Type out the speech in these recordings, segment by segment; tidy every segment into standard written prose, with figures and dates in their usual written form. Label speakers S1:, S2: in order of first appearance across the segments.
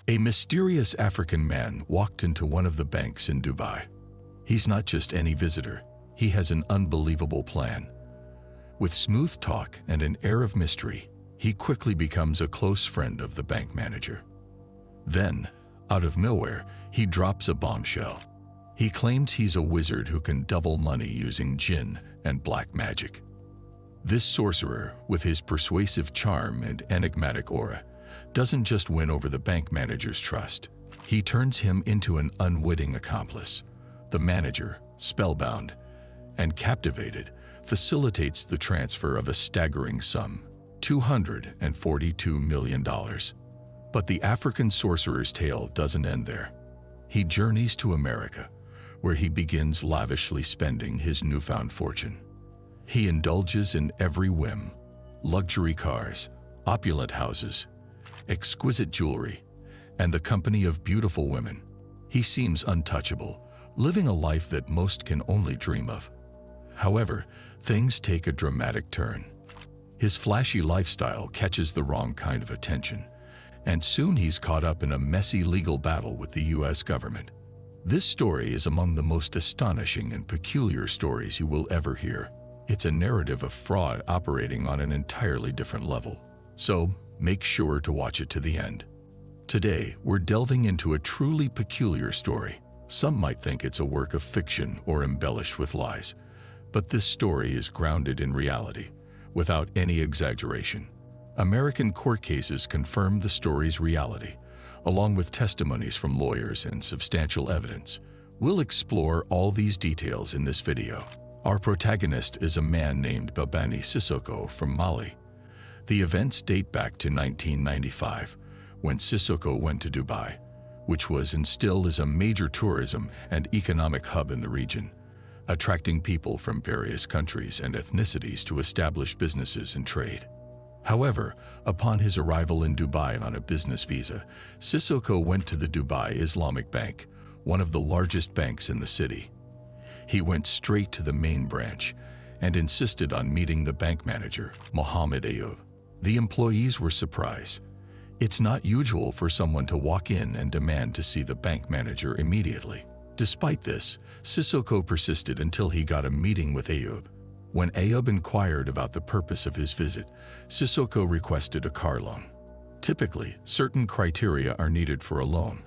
S1: A mysterious African man walked into one of the banks in Dubai. He's not just any visitor, he has an unbelievable plan. With smooth talk and an air of mystery, he quickly becomes a close friend of the bank manager. Then, out of nowhere, he drops a bombshell. He claims he's a wizard who can double money using jinn and black magic. This sorcerer, with his persuasive charm and enigmatic aura, doesn't just win over the bank manager's trust. He turns him into an unwitting accomplice. The manager, spellbound and captivated, facilitates the transfer of a staggering sum, $242 million. But the African sorcerer's tale doesn't end there. He journeys to America, where he begins lavishly spending his newfound fortune. He indulges in every whim: luxury cars, opulent houses, exquisite jewelry, and the company of beautiful women. He seems untouchable, living a life that most can only dream of. However, things take a dramatic turn. His flashy lifestyle catches the wrong kind of attention, and soon he's caught up in a messy legal battle with the US government. This story is among the most astonishing and peculiar stories you will ever hear. It's a narrative of fraud operating on an entirely different level. So, make sure to watch it to the end. Today, we're delving into a truly peculiar story. Some might think it's a work of fiction or embellished with lies, but this story is grounded in reality, without any exaggeration. American court cases confirm the story's reality, along with testimonies from lawyers and substantial evidence. We'll explore all these details in this video. Our protagonist is a man named Babani Sissoko from Mali. The events date back to 1995, when Sissoko went to Dubai, which was and still is a major tourism and economic hub in the region, attracting people from various countries and ethnicities to establish businesses and trade. However, upon his arrival in Dubai on a business visa, Sissoko went to the Dubai Islamic Bank, one of the largest banks in the city. He went straight to the main branch and insisted on meeting the bank manager, Mohammed Ayoub. The employees were surprised. It's not usual for someone to walk in and demand to see the bank manager immediately. Despite this, Sissoko persisted until he got a meeting with Ayoub. When Ayoub inquired about the purpose of his visit, Sissoko requested a car loan. Typically, certain criteria are needed for a loan,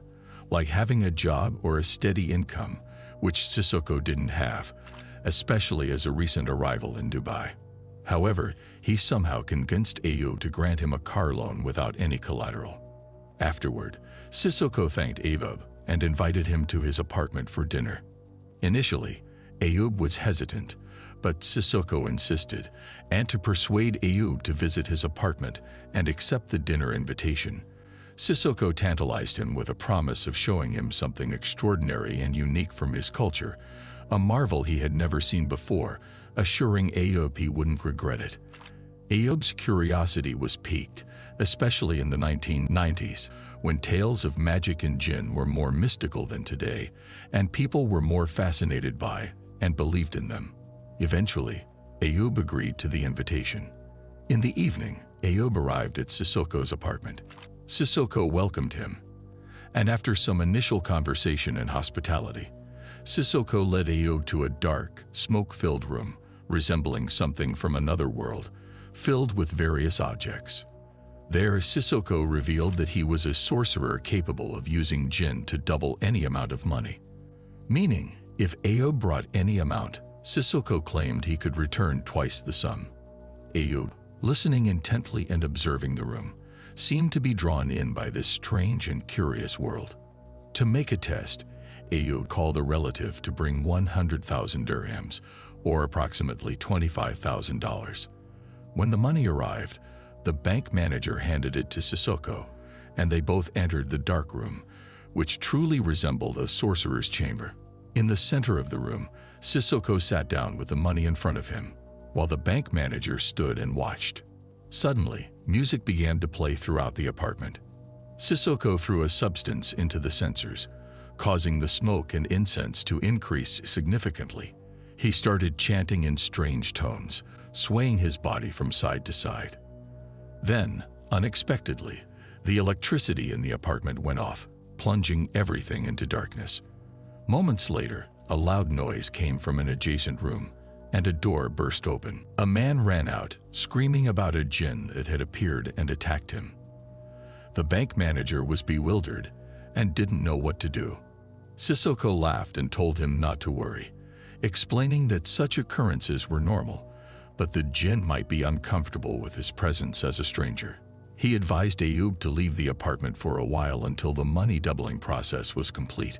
S1: like having a job or a steady income, which Sissoko didn't have, especially as a recent arrival in Dubai. However, he somehow convinced Ayoub to grant him a car loan without any collateral. Afterward, Sissoko thanked Ayoub and invited him to his apartment for dinner. Initially, Ayoub was hesitant, but Sissoko insisted, and to persuade Ayoub to visit his apartment and accept the dinner invitation, Sissoko tantalized him with a promise of showing him something extraordinary and unique from his culture, a marvel he had never seen before, assuring Ayoub he wouldn't regret it. Ayoub's curiosity was piqued, especially in the 1990s, when tales of magic and jinn were more mystical than today, and people were more fascinated by and believed in them. Eventually, Ayoub agreed to the invitation. In the evening, Ayoub arrived at Sissoko's apartment. Sissoko welcomed him, and after some initial conversation and hospitality, Sissoko led Ayoub to a dark, smoke-filled room, resembling something from another world, filled with various objects. There, Sissoko revealed that he was a sorcerer capable of using jinn to double any amount of money. Meaning, if Ayoub brought any amount, Sissoko claimed he could return twice the sum. Ayoub, listening intently and observing the room, seemed to be drawn in by this strange and curious world. To make a test, Ayoub called a relative to bring 100,000 dirhams, or approximately $25,000. When the money arrived, the bank manager handed it to Sissoko, and they both entered the dark room, which truly resembled a sorcerer's chamber. In the center of the room, Sissoko sat down with the money in front of him, while the bank manager stood and watched. Suddenly, music began to play throughout the apartment. Sissoko threw a substance into the censers, causing the smoke and incense to increase significantly. He started chanting in strange tones, swaying his body from side to side. Then, unexpectedly, The electricity in the apartment went off, plunging everything into darkness. Moments later, a loud noise came from an adjacent room, and a door burst open. A man ran out, screaming about a jinn that had appeared and attacked him. The bank manager was bewildered and didn't know what to do. Sissoko laughed and told him not to worry, explaining that such occurrences were normal, but the jinn might be uncomfortable with his presence as a stranger. He advised Ayub to leave the apartment for a while until the money doubling process was complete.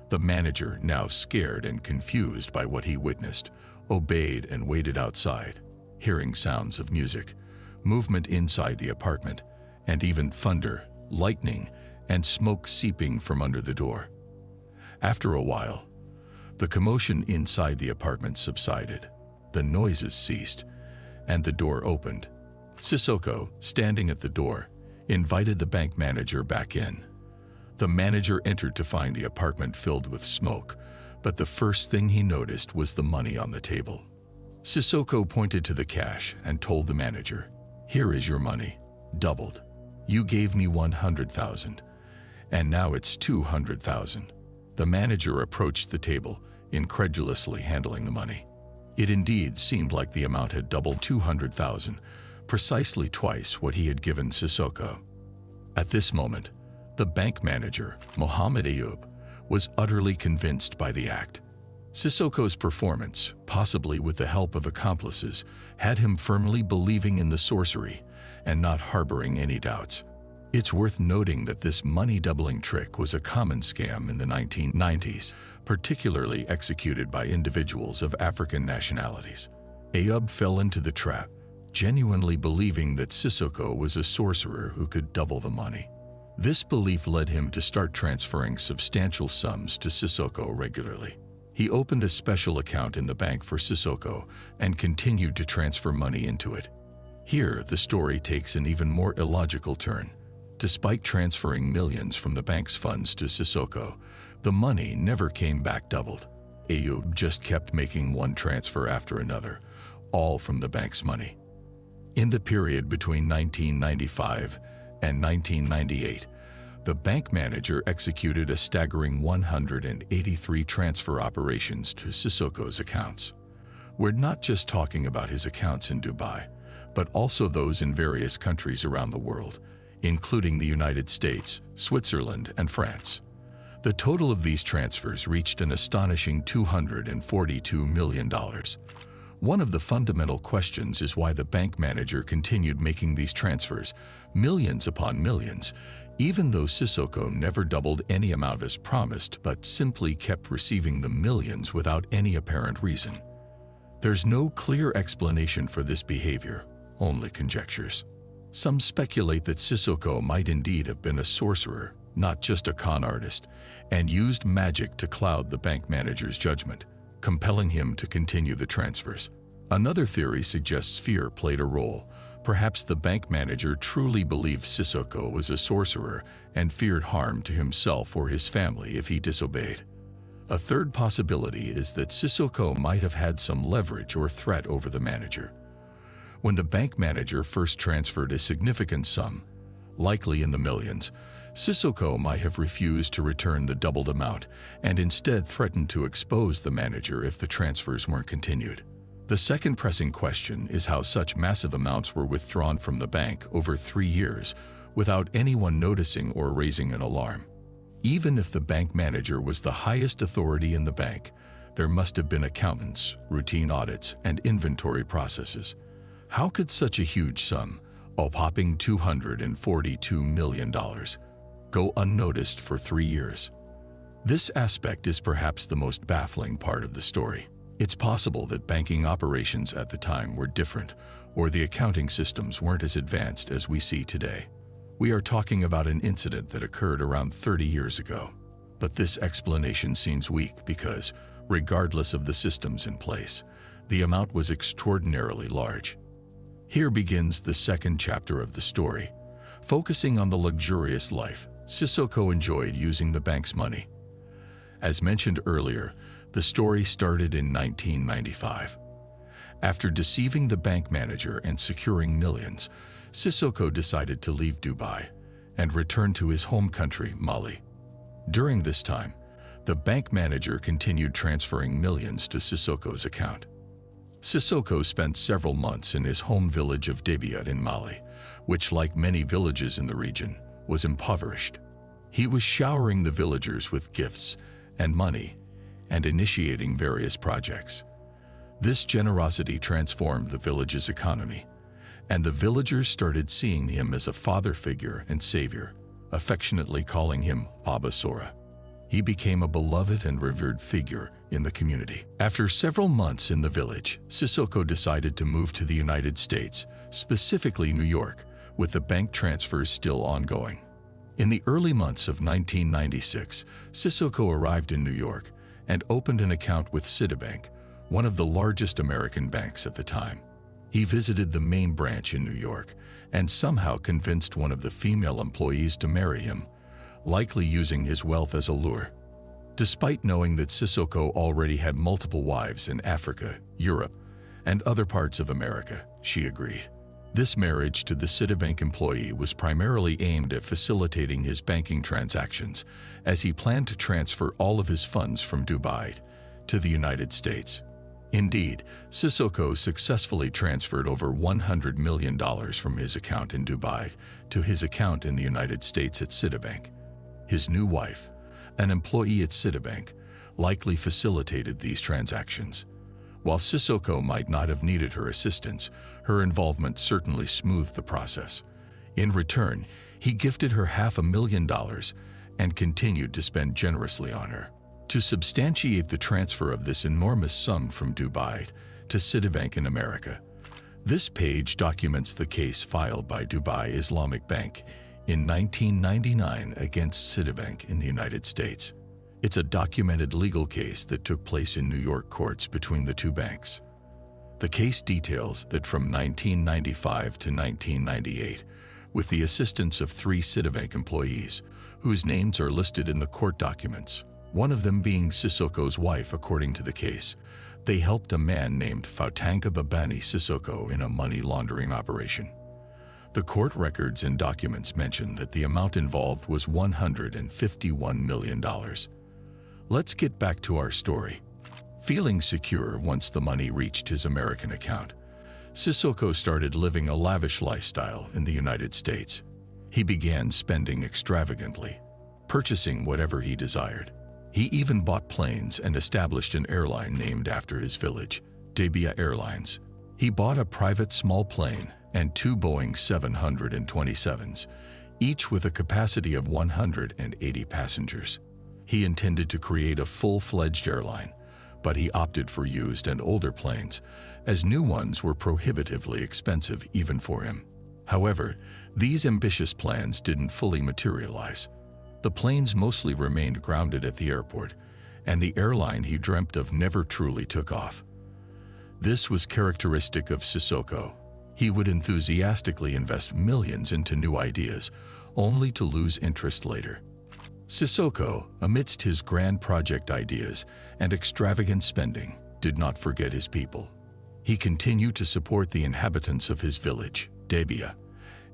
S1: The manager, now scared and confused by what he witnessed, obeyed and waited outside, hearing sounds of music, movement inside the apartment, and even thunder, lightning, and smoke seeping from under the door. After a while, the commotion inside the apartment subsided, the noises ceased, and the door opened. Sissoko, standing at the door, invited the bank manager back in. The manager entered to find the apartment filled with smoke, but the first thing he noticed was the money on the table. Sissoko pointed to the cash and told the manager, "Here is your money, doubled. You gave me 100,000, and now it's 200,000. The manager approached the table, incredulously handling the money. It indeed seemed like the amount had doubled, 200,000, precisely twice what he had given Sissoko. At this moment, the bank manager, Mohammed Ayub, was utterly convinced by the act. Sissoko's performance, possibly with the help of accomplices, had him firmly believing in the sorcery and not harboring any doubts. It's worth noting that this money-doubling trick was a common scam in the 1990s, particularly executed by individuals of African nationalities. Ayub fell into the trap, genuinely believing that Sissoko was a sorcerer who could double the money. This belief led him to start transferring substantial sums to Sissoko regularly. He opened a special account in the bank for Sissoko and continued to transfer money into it. Here, the story takes an even more illogical turn. Despite transferring millions from the bank's funds to Sissoko, the money never came back doubled. Ayub just kept making one transfer after another, all from the bank's money. In the period between 1995 and 1998, the bank manager executed a staggering 183 transfer operations to Sissoko's accounts. We're not just talking about his accounts in Dubai, but also those in various countries around the world, including the United States, Switzerland, and France. The total of these transfers reached an astonishing $242 million. One of the fundamental questions is why the bank manager continued making these transfers, millions upon millions, even though Sissoko never doubled any amount as promised but simply kept receiving the millions without any apparent reason. There's no clear explanation for this behavior, only conjectures. Some speculate that Sissoko might indeed have been a sorcerer, not just a con artist, and used magic to cloud the bank manager's judgment, compelling him to continue the transfers. Another theory suggests fear played a role. Perhaps the bank manager truly believed Sissoko was a sorcerer and feared harm to himself or his family if he disobeyed. A third possibility is that Sissoko might have had some leverage or threat over the manager. When the bank manager first transferred a significant sum, likely in the millions, Sissoko might have refused to return the doubled amount and instead threatened to expose the manager if the transfers weren't continued. The second pressing question is how such massive amounts were withdrawn from the bank over 3 years without anyone noticing or raising an alarm. Even if the bank manager was the highest authority in the bank, there must have been accountants, routine audits, and inventory processes. How could such a huge sum, a whopping $242 million, go unnoticed for 3 years? This aspect is perhaps the most baffling part of the story. It's possible that banking operations at the time were different, or the accounting systems weren't as advanced as we see today. We are talking about an incident that occurred around 30 years ago. But this explanation seems weak because, regardless of the systems in place, the amount was extraordinarily large. Here begins the second chapter of the story, focusing on the luxurious life Sissoko enjoyed using the bank's money. As mentioned earlier, the story started in 1995. After deceiving the bank manager and securing millions, Sissoko decided to leave Dubai and returned to his home country, Mali. During this time, the bank manager continued transferring millions to Sissoko's account. Sissoko spent several months in his home village of Dabia in Mali, which, like many villages in the region, was impoverished. He was showering the villagers with gifts and money and initiating various projects. This generosity transformed the village's economy, and the villagers started seeing him as a father figure and savior, affectionately calling him Baba Sora. He became a beloved and revered figure in the community. After several months in the village, Sissoko decided to move to the United States, specifically New York, with the bank transfers still ongoing. In the early months of 1996, Sissoko arrived in New York and opened an account with Citibank, one of the largest American banks at the time. He visited the main branch in New York and somehow convinced one of the female employees to marry him, likely using his wealth as a lure. Despite knowing that Sissoko already had multiple wives in Africa, Europe, and other parts of America, she agreed. This marriage to the Citibank employee was primarily aimed at facilitating his banking transactions, as he planned to transfer all of his funds from Dubai to the United States. Indeed, Sissoko successfully transferred over $100 million from his account in Dubai to his account in the United States at Citibank. His new wife, an employee at Citibank, likely facilitated these transactions. While Sissoko might not have needed her assistance, her involvement certainly smoothed the process. In return, he gifted her $500,000 and continued to spend generously on her. To substantiate the transfer of this enormous sum from Dubai to Citibank in America, this page documents the case filed by Dubai Islamic Bank in 1999 against Citibank in the United States. It's a documented legal case that took place in New York courts between the two banks. The case details that from 1995 to 1998, with the assistance of 3 Citibank employees, whose names are listed in the court documents, one of them being Sissoko's wife according to the case, they helped a man named Foutanga Babani Sissoko in a money laundering operation. The court records and documents mention that the amount involved was $151 million. Let's get back to our story. Feeling secure once the money reached his American account, Sissoko started living a lavish lifestyle in the United States. He began spending extravagantly, purchasing whatever he desired. He even bought planes and established an airline named after his village, Dabia Airlines. He bought a private small plane and 2 Boeing 727s, each with a capacity of 180 passengers. He intended to create a full-fledged airline, but he opted for used and older planes, as new ones were prohibitively expensive even for him. However, these ambitious plans didn't fully materialize. The planes mostly remained grounded at the airport, and the airline he dreamt of never truly took off. This was characteristic of Sissoko. He would enthusiastically invest millions into new ideas, only to lose interest later. Sissoko, amidst his grand project ideas and extravagant spending, did not forget his people. He continued to support the inhabitants of his village, Dabia,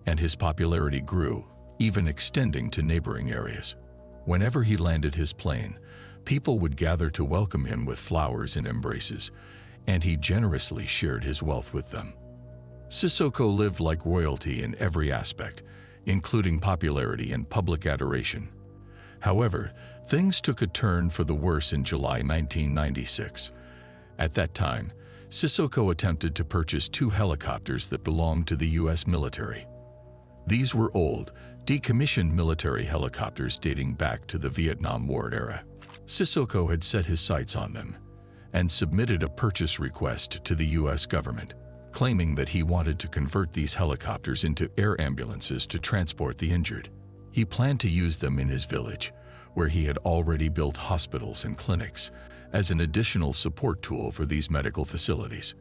S1: and his popularity grew, even extending to neighboring areas. Whenever he landed his plane, people would gather to welcome him with flowers and embraces, and he generously shared his wealth with them. Sissoko lived like royalty in every aspect, including popularity and public adoration. However, things took a turn for the worse in July 1996. At that time, Sissoko attempted to purchase 2 helicopters that belonged to the U.S. military. These were old, decommissioned military helicopters dating back to the Vietnam War era. Sissoko had set his sights on them and submitted a purchase request to the U.S. government, claiming that he wanted to convert these helicopters into air ambulances to transport the injured. He planned to use them in his village, where he had already built hospitals and clinics, as an additional support tool for these medical facilities.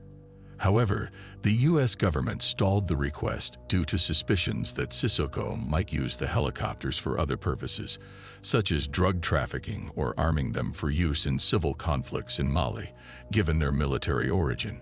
S1: However, the U.S. government stalled the request due to suspicions that Sissoko might use the helicopters for other purposes, such as drug trafficking or arming them for use in civil conflicts in Mali, given their military origin.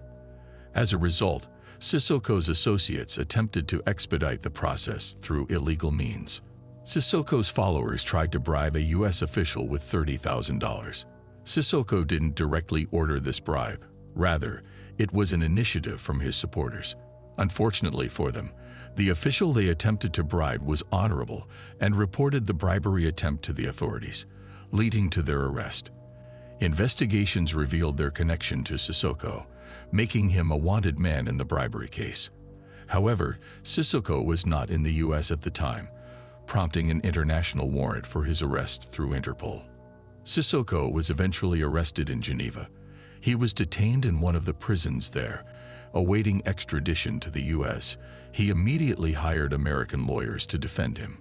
S1: As a result, Sissoko's associates attempted to expedite the process through illegal means. Sissoko's followers tried to bribe a U.S. official with $30,000. Sissoko didn't directly order this bribe. Rather, it was an initiative from his supporters. Unfortunately for them, the official they attempted to bribe was honorable and reported the bribery attempt to the authorities, leading to their arrest. Investigations revealed their connection to Sissoko, making him a wanted man in the bribery case. However, Sissoko was not in the U.S. at the time, prompting an international warrant for his arrest through Interpol. Sissoko was eventually arrested in Geneva. He was detained in one of the prisons there, awaiting extradition to the U.S. He immediately hired American lawyers to defend him,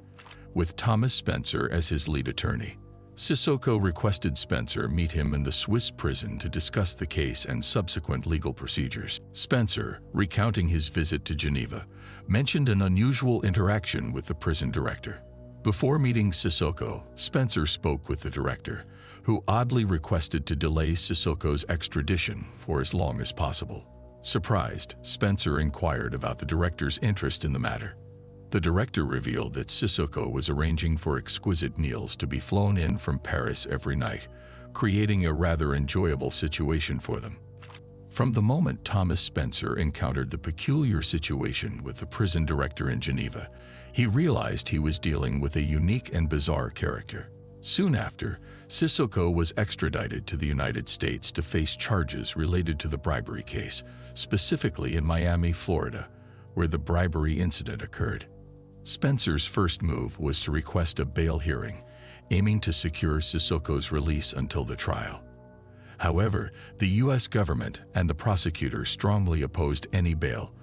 S1: with Thomas Spencer as his lead attorney. Sissoko requested Spencer meet him in the Swiss prison to discuss the case and subsequent legal procedures. Spencer, recounting his visit to Geneva, mentioned an unusual interaction with the prison director. Before meeting Sissoko, Spencer spoke with the director, who oddly requested to delay Sissoko's extradition for as long as possible. Surprised, Spencer inquired about the director's interest in the matter. The director revealed that Sissoko was arranging for exquisite meals to be flown in from Paris every night, creating a rather enjoyable situation for them. From the moment Thomas Spencer encountered the peculiar situation with the prison director in Geneva, he realized he was dealing with a unique and bizarre character. Soon after, Sissoko was extradited to the United States to face charges related to the bribery case, specifically in Miami, Florida, where the bribery incident occurred. Spencer's first move was to request a bail hearing, aiming to secure Sissoko's release until the trial. However, the U.S. government and the prosecutor strongly opposed any bail,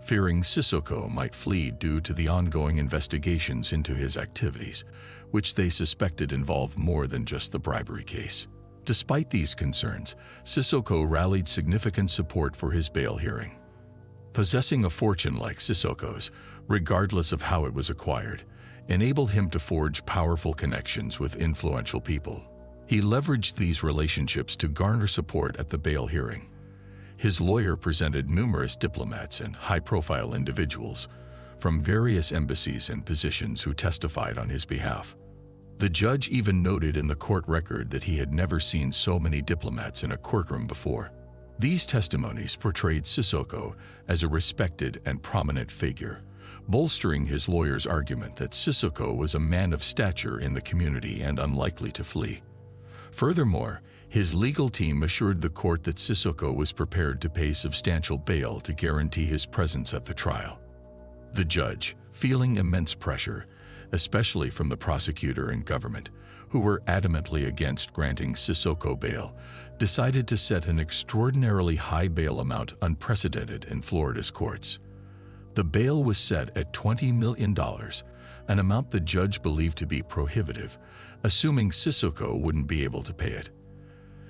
S1: fearing Sissoko might flee due to the ongoing investigations into his activities, which they suspected involved more than just the bribery case. Despite these concerns, Sissoko rallied significant support for his bail hearing. Possessing a fortune like Sissoko's, regardless of how it was acquired, enabled him to forge powerful connections with influential people. He leveraged these relationships to garner support at the bail hearing. His lawyer presented numerous diplomats and high-profile individuals from various embassies and positions who testified on his behalf. The judge even noted in the court record that he had never seen so many diplomats in a courtroom before. These testimonies portrayed Sissoko as a respected and prominent figure, bolstering his lawyer's argument that Sissoko was a man of stature in the community and unlikely to flee. Furthermore, his legal team assured the court that Sissoko was prepared to pay substantial bail to guarantee his presence at the trial. The judge, feeling immense pressure, especially from the prosecutor and government, who were adamantly against granting Sissoko bail, decided to set an extraordinarily high bail amount unprecedented in Florida's courts. The bail was set at $20 million, an amount the judge believed to be prohibitive, assuming Sissoko wouldn't be able to pay it.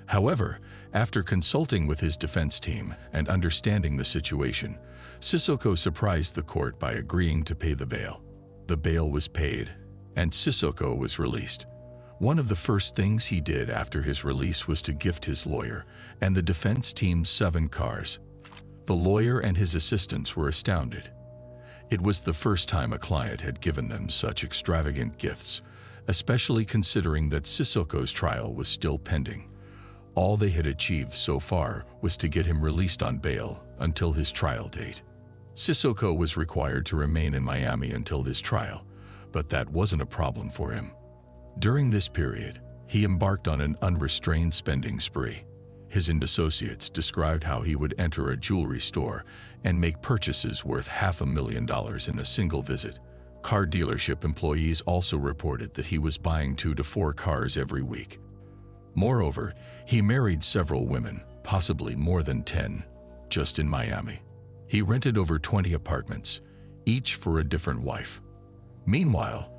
S1: However, after consulting with his defense team and understanding the situation, Sissoko surprised the court by agreeing to pay the bail. The bail was paid, and Sissoko was released. One of the first things he did after his release was to gift his lawyer and the defense team 7 cars. The lawyer and his assistants were astounded. It was the first time a client had given them such extravagant gifts, especially considering that Sissoko's trial was still pending. All they had achieved so far was to get him released on bail until his trial date. Sissoko was required to remain in Miami until this trial, but that wasn't a problem for him. During this period, he embarked on an unrestrained spending spree. His associates described how he would enter a jewelry store and make purchases worth $500,000 in a single visit. Car dealership employees also reported that he was buying 2 to 4 cars every week. Moreover, he married several women, possibly more than 10, just in Miami. He rented over 20 apartments, each for a different wife. Meanwhile,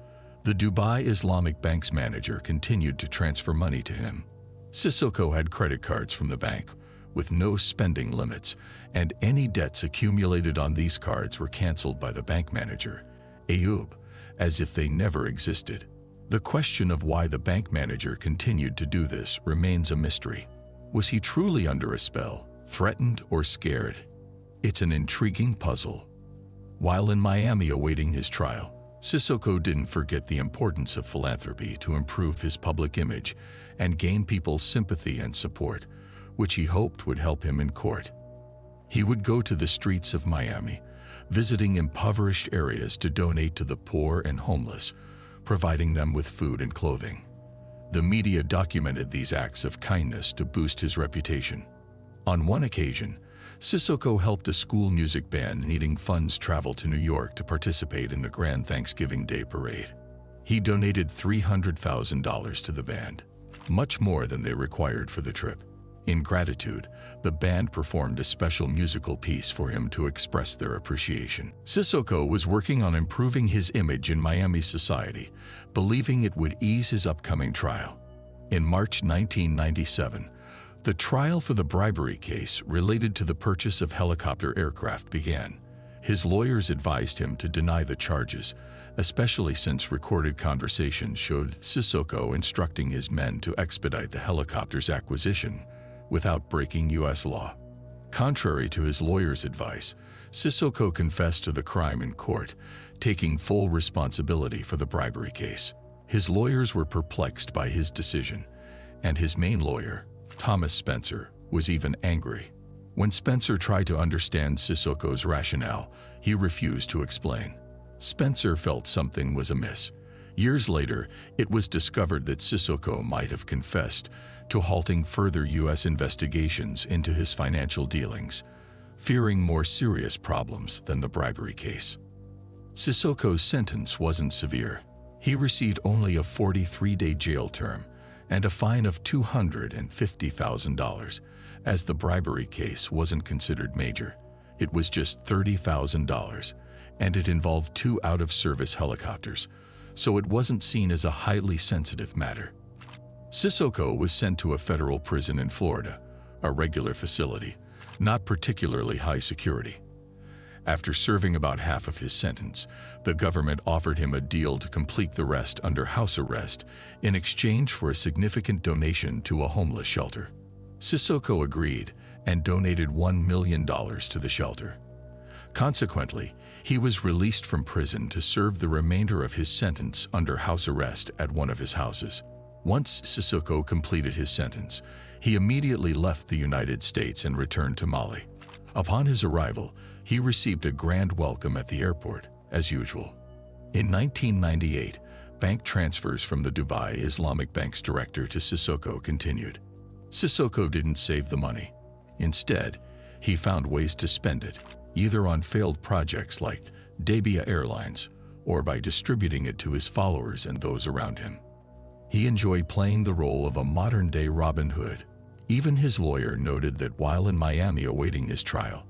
S1: the Dubai Islamic Bank's manager continued to transfer money to him. Sissoko had credit cards from the bank, with no spending limits, and any debts accumulated on these cards were canceled by the bank manager, elude, as if they never existed. The question of why the bank manager continued to do this remains a mystery. Was he truly under a spell, threatened, or scared? It's an intriguing puzzle. While in Miami awaiting his trial, Sissoko didn't forget the importance of philanthropy to improve his public image and gain people's sympathy and support, which he hoped would help him in court. He would go to the streets of Miami, visiting impoverished areas to donate to the poor and homeless, providing them with food and clothing. The media documented these acts of kindness to boost his reputation. On one occasion, Sissoko helped a school music band needing funds travel to New York to participate in the Grand Thanksgiving Day Parade. He donated $300,000 to the band, much more than they required for the trip. In gratitude, the band performed a special musical piece for him to express their appreciation. Sissoko was working on improving his image in Miami society, believing it would ease his upcoming trial. In March 1997, the trial for the bribery case related to the purchase of helicopter aircraft began. His lawyers advised him to deny the charges, especially since recorded conversations showed Sissoko instructing his men to expedite the helicopter's acquisition without breaking U.S. law. Contrary to his lawyer's advice, Sissoko confessed to the crime in court, taking full responsibility for the bribery case. His lawyers were perplexed by his decision, and his main lawyer, Thomas Spencer, was even angry. When Spencer tried to understand Sissoko's rationale, he refused to explain. Spencer felt something was amiss. Years later, it was discovered that Sissoko might have confessed to halting further U.S. investigations into his financial dealings, fearing more serious problems than the bribery case. Sissoko's sentence wasn't severe. He received only a 43-day jail term and a fine of $250,000, as the bribery case wasn't considered major. It was just $30,000, and it involved 2 out-of-service helicopters, so it wasn't seen as a highly sensitive matter. Sissoko was sent to a federal prison in Florida, a regular facility, not particularly high security. After serving about half of his sentence, the government offered him a deal to complete the rest under house arrest in exchange for a significant donation to a homeless shelter. Sissoko agreed and donated $1 million to the shelter. Consequently, he was released from prison to serve the remainder of his sentence under house arrest at one of his houses. Once Sissoko completed his sentence, he immediately left the United States and returned to Mali. Upon his arrival, he received a grand welcome at the airport, as usual. In 1998, bank transfers from the Dubai Islamic Bank's director to Sissoko continued. Sissoko didn't save the money. Instead, he found ways to spend it, either on failed projects like Dabia Airlines or by distributing it to his followers and those around him. He enjoyed playing the role of a modern-day Robin Hood. Even his lawyer noted that while in Miami awaiting his trial,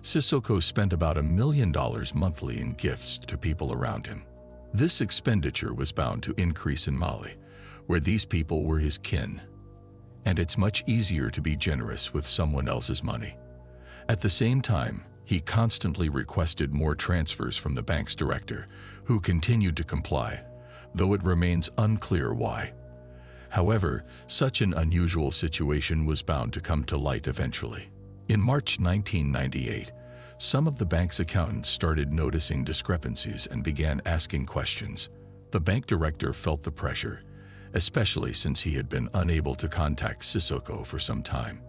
S1: Sissoko spent about $1 million monthly in gifts to people around him. This expenditure was bound to increase in Mali, where these people were his kin, and it's much easier to be generous with someone else's money. At the same time, he constantly requested more transfers from the bank's director, who continued to comply, though it remains unclear why. However, such an unusual situation was bound to come to light eventually. In March 1998, some of the bank's accountants started noticing discrepancies and began asking questions. The bank director felt the pressure, especially since he had been unable to contact Sissoko for some time.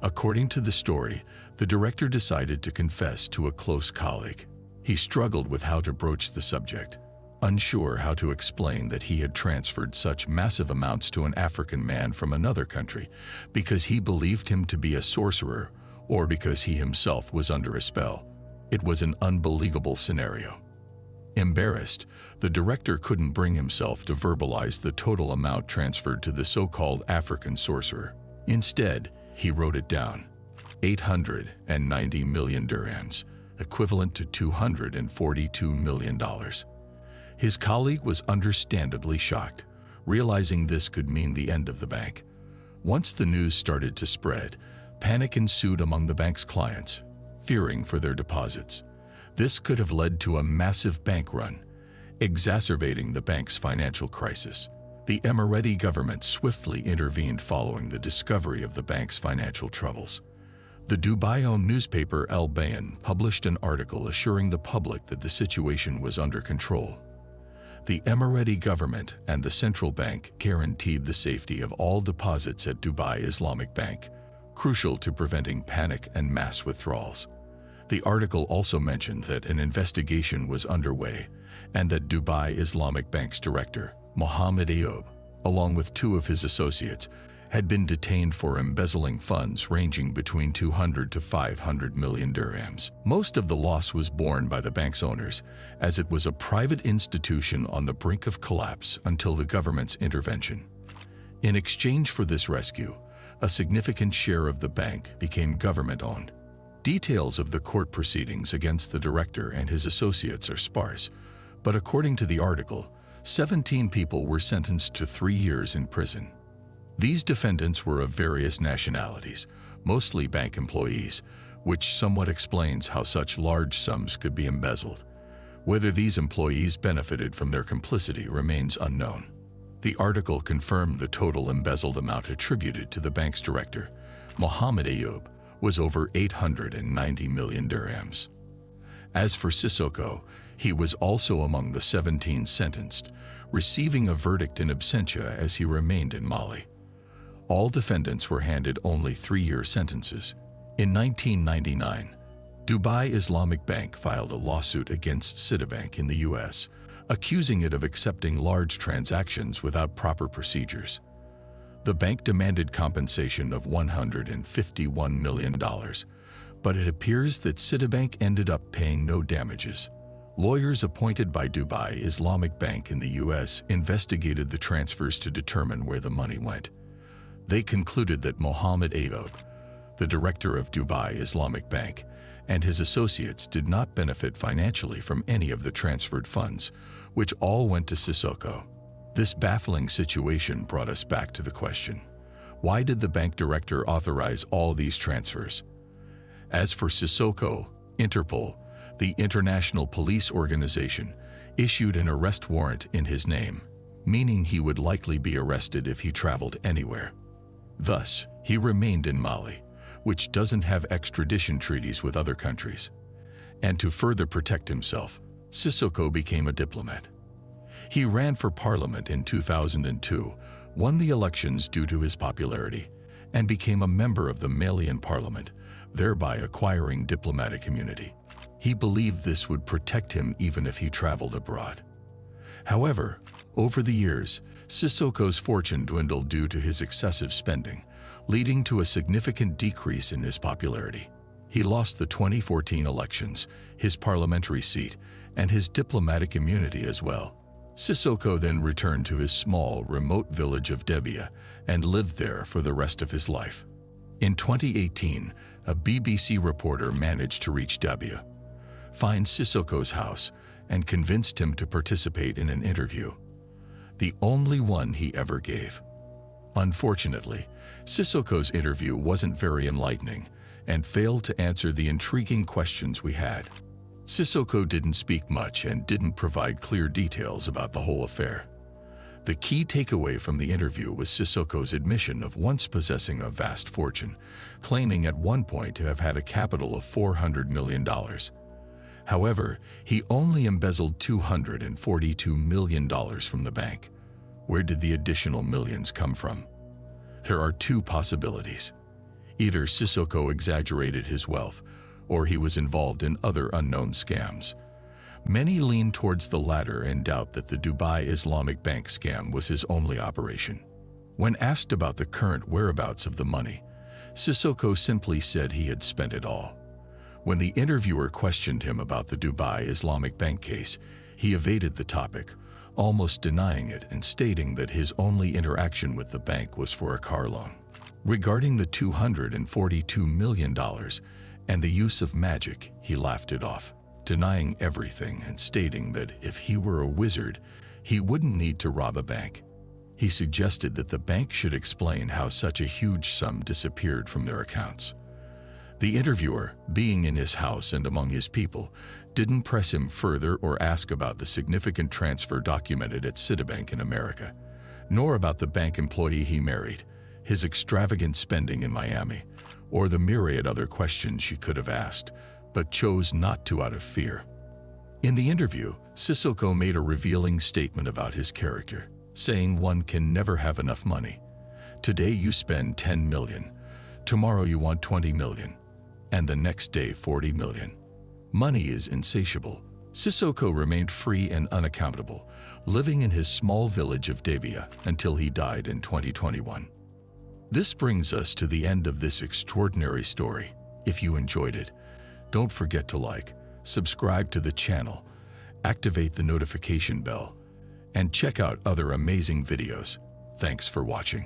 S1: According to the story, the director decided to confess to a close colleague. He struggled with how to broach the subject, unsure how to explain that he had transferred such massive amounts to an African man from another country because he believed him to be a sorcerer or because he himself was under a spell. It was an unbelievable scenario. Embarrassed, the director couldn't bring himself to verbalize the total amount transferred to the so-called African sorcerer. Instead, he wrote it down: 890 million dirhams, equivalent to $242 million. His colleague was understandably shocked, realizing this could mean the end of the bank. Once the news started to spread, panic ensued among the bank's clients, fearing for their deposits. This could have led to a massive bank run, exacerbating the bank's financial crisis. The Emirati government swiftly intervened following the discovery of the bank's financial troubles. The Dubai-owned newspaper Al Bayan published an article assuring the public that the situation was under control. The Emirati government and the central bank guaranteed the safety of all deposits at Dubai Islamic Bank, crucial to preventing panic and mass withdrawals. The article also mentioned that an investigation was underway and that Dubai Islamic Bank's director, Mohammed Ayoub, along with two of his associates, had been detained for embezzling funds ranging between 200 to 500 million dirhams. Most of the loss was borne by the bank's owners, as it was a private institution on the brink of collapse until the government's intervention. In exchange for this rescue, a significant share of the bank became government-owned. Details of the court proceedings against the director and his associates are sparse, but according to the article, 17 people were sentenced to 3 years in prison. These defendants were of various nationalities, mostly bank employees, which somewhat explains how such large sums could be embezzled. Whether these employees benefited from their complicity remains unknown. The article confirmed the total embezzled amount attributed to the bank's director, Mohammed Ayoub, was over 890 million dirhams. As for Sissoko, he was also among the 17 sentenced, receiving a verdict in absentia as he remained in Mali. All defendants were handed only 3-year sentences. In 1999, Dubai Islamic Bank filed a lawsuit against Citibank in the US, accusing it of accepting large transactions without proper procedures. The bank demanded compensation of $151 million, but it appears that Citibank ended up paying no damages. Lawyers appointed by Dubai Islamic Bank in the US investigated the transfers to determine where the money went. They concluded that Mohammed Ayoub, the director of Dubai Islamic Bank, and his associates did not benefit financially from any of the transferred funds, which all went to Sissoko. This baffling situation brought us back to the question: why did the bank director authorize all these transfers? As for Sissoko, Interpol, the international police organization, issued an arrest warrant in his name, meaning he would likely be arrested if he traveled anywhere. Thus, he remained in Mali, which doesn't have extradition treaties with other countries. And to further protect himself, Sissoko became a diplomat. He ran for parliament in 2002, won the elections due to his popularity, and became a member of the Malian parliament, thereby acquiring diplomatic immunity. He believed this would protect him even if he traveled abroad. However, over the years, Sissoko's fortune dwindled due to his excessive spending, leading to a significant decrease in his popularity. He lost the 2014 elections, his parliamentary seat, and his diplomatic immunity as well. Sissoko then returned to his small, remote village of Dabia and lived there for the rest of his life. In 2018, a BBC reporter managed to reach Dabia, find Sissoko's house, and convinced him to participate in an interview, the only one he ever gave. Unfortunately, Sissoko's interview wasn't very enlightening and failed to answer the intriguing questions we had. Sissoko didn't speak much and didn't provide clear details about the whole affair. The key takeaway from the interview was Sissoko's admission of once possessing a vast fortune, claiming at one point to have had a capital of $400 million. However, he only embezzled $242 million from the bank. Where did the additional millions come from? There are two possibilities. Either Sissoko exaggerated his wealth, or he was involved in other unknown scams. Many lean towards the latter and doubt that the Dubai Islamic Bank scam was his only operation. When asked about the current whereabouts of the money, Sissoko simply said he had spent it all. When the interviewer questioned him about the Dubai Islamic Bank case, he evaded the topic, almost denying it and stating that his only interaction with the bank was for a car loan. Regarding the $242 million and the use of magic, he laughed it off, denying everything and stating that if he were a wizard, he wouldn't need to rob a bank. He suggested that the bank should explain how such a huge sum disappeared from their accounts. The interviewer, being in his house and among his people, didn't press him further or ask about the significant transfer documented at Citibank in America, nor about the bank employee he married, his extravagant spending in Miami, or the myriad other questions she could have asked, but chose not to out of fear. In the interview, Sissoko made a revealing statement about his character, saying one can never have enough money. Today you spend 10 million, tomorrow you want 20 million, and the next day 40 million. Money is insatiable. Sissoko remained free and unaccountable, living in his small village of Dabia until he died in 2021. This brings us to the end of this extraordinary story. If you enjoyed it, don't forget to like, subscribe to the channel, activate the notification bell, and check out other amazing videos. Thanks for watching.